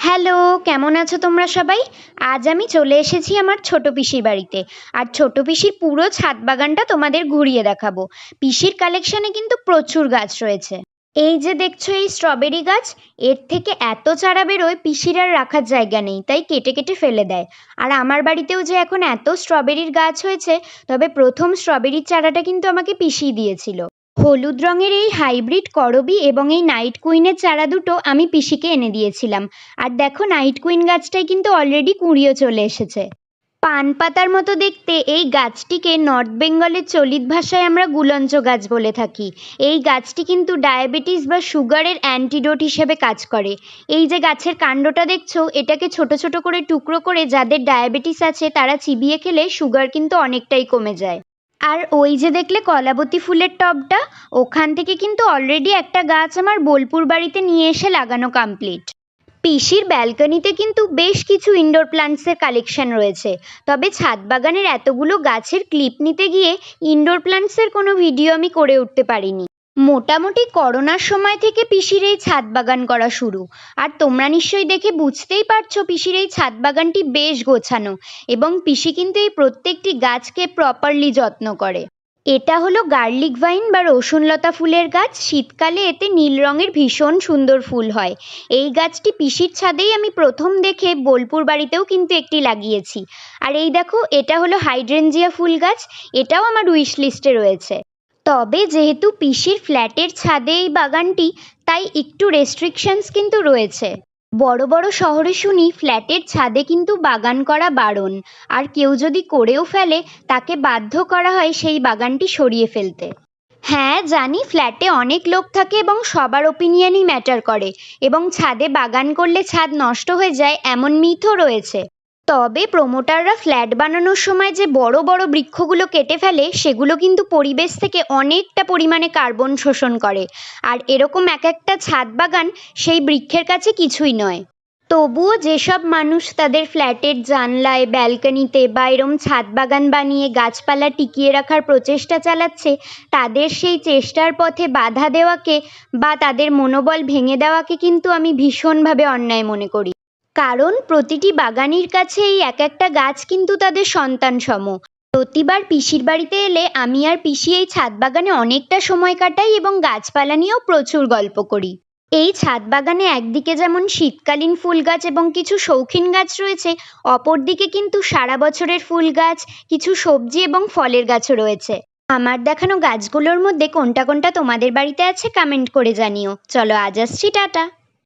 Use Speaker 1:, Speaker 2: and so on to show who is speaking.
Speaker 1: Hello, কেমন আছো তোমরা সবাই? আজ আমি চলে এসেছি আমার ছোট পিসির বাড়িতে। আর ছোট পিসির পুরো ছাদ বাগানটা তোমাদের ঘুরিয়ে দেখাবো। পিসির কালেকশনে কিন্তু প্রচুর গাছ রয়েছে। এই যে দেখছো এই স্ট্রবেরি গাছ, এর থেকে এত চারা বেরোয় পিসির আর রাখার জায়গা নেই, তাই কেটে কেটে ফেলে দেয়। আর আমার বাড়িতেও যে এখন এত স্ট্রবেরির গাছ হয়েছে, তবে প্রথম স্ট্রবেরির চারাটা কিন্তু আমাকে পিসিই দিয়েছিল। হলুদ রঙের এই হাইব্রিড করবি এবং এই নাইট কুইনের চারা দুটো আমি পিসিকে এনে দিয়েছিলাম। আর দেখো নাইট কুইন গাছটাই কিন্তু অলরেডি কুঁড়িও চলে এসেছে। পান পাতার মতো দেখতে এই গাছটিকে নর্থ বেঙ্গলের চলিত ভাষায় আমরা গুলঞ্চ গাছ বলে থাকি। এই গাছটি কিন্তু ডায়াবেটিস বা সুগারের অ্যান্টিডোট হিসেবে কাজ করে। এই যে গাছের কাণ্ডটা দেখছো, এটাকে ছোট ছোট করে টুকরো করে যাদের ডায়াবেটিস আছে তারা চিবিয়ে খেলে সুগার কিন্তু অনেকটাই কমে যায়। আর ওই যে দেখলে কলাবতী ফুলের টবটা, ওখান থেকে কিন্তু অলরেডি একটা গাছ আমার বোলপুর বাড়িতে নিয়ে এসে লাগানো কমপ্লিট। পিসির ব্যালকনিতে কিন্তু বেশ কিছু ইনডোর প্ল্যান্টসের কালেকশন রয়েছে। তবে ছাদ বাগানের এতগুলো গাছের ক্লিপ নিতে গিয়ে ইনডোর প্ল্যান্টসের কোনো ভিডিও আমি করে উঠতে পারিনি। মোটামুটি করোনার সময় থেকে পিসির এই ছাদ বাগান করা শুরু। আর তোমরা নিশ্চয়ই দেখে বুঝতেই পারছো পিসির এই ছাদ বাগানটি বেশ গোছানো, এবং পিসি কিন্তু এই প্রত্যেকটি গাছকে প্রপারলি যত্ন করে। এটা হলো গার্লিক ভাইন বা রসুনলতা ফুলের গাছ। শীতকালে এতে নীল রঙের ভীষণ সুন্দর ফুল হয়। এই গাছটি পিসির ছাদেই আমি প্রথম দেখে বোলপুর বাড়িতেও কিন্তু একটি লাগিয়েছি। আর এই দেখো, এটা হলো হাইড্রেনজিয়া ফুল গাছ। এটাও আমার উইশ লিস্টে রয়েছে। তবে যেহেতু পিসির ফ্ল্যাটের ছাদে এই বাগানটি, তাই একটু রেস্ট্রিকশনস কিন্তু রয়েছে। বড় বড় শহরে শুনি ফ্ল্যাটের ছাদে কিন্তু বাগান করা বারণ, আর কেউ যদি করেও ফেলে তাকে বাধ্য করা হয় সেই বাগানটি সরিয়ে ফেলতে। হ্যাঁ জানি, ফ্ল্যাটে অনেক লোক থাকে এবং সবার ওপিনিয়নই ম্যাটার করে, এবং ছাদে বাগান করলে ছাদ নষ্ট হয়ে যায় এমন মিথও রয়েছে। তবে প্রমোটাররা ফ্ল্যাট বানানোর সময় যে বড় বড় বৃক্ষগুলো কেটে ফেলে, সেগুলো কিন্তু পরিবেশ থেকে অনেকটা পরিমাণে কার্বন শোষণ করে। আর এরকম এক একটা ছাদ বাগান সেই বৃক্ষের কাছে কিছুই নয়। তবুও যেসব মানুষ তাদের ফ্ল্যাটের জানলায়, ব্যালকনিতে বা এরম ছাদ বাগান বানিয়ে গাছপালা টিকিয়ে রাখার প্রচেষ্টা চালাচ্ছে, তাদের সেই চেষ্টার পথে বাধা দেওয়াকে বা তাদের মনোবল ভেঙে দেওয়াকে কিন্তু আমি ভীষণভাবে অন্যায় মনে করি। কারণ প্রতিটি বাগানির কাছে এই এক একটা গাছ কিন্তু তাদের সন্তান সম। প্রতিবার পিসির বাড়িতে এলে আমি আর পিসি এই ছাদ বাগানে অনেকটা সময় কাটাই এবং গাছপালা নিয়েও প্রচুর গল্প করি। এই ছাদ বাগানে একদিকে যেমন শীতকালীন ফুল গাছ এবং কিছু শৌখিন গাছ রয়েছে, অপরদিকে কিন্তু সারা বছরের ফুল গাছ, কিছু সবজি এবং ফলের গাছও রয়েছে। আমার দেখানো গাছগুলোর মধ্যে কোনটা কোনটা তোমাদের বাড়িতে আছে কমেন্ট করে জানিও। চলো আজ আসছি, টাটা।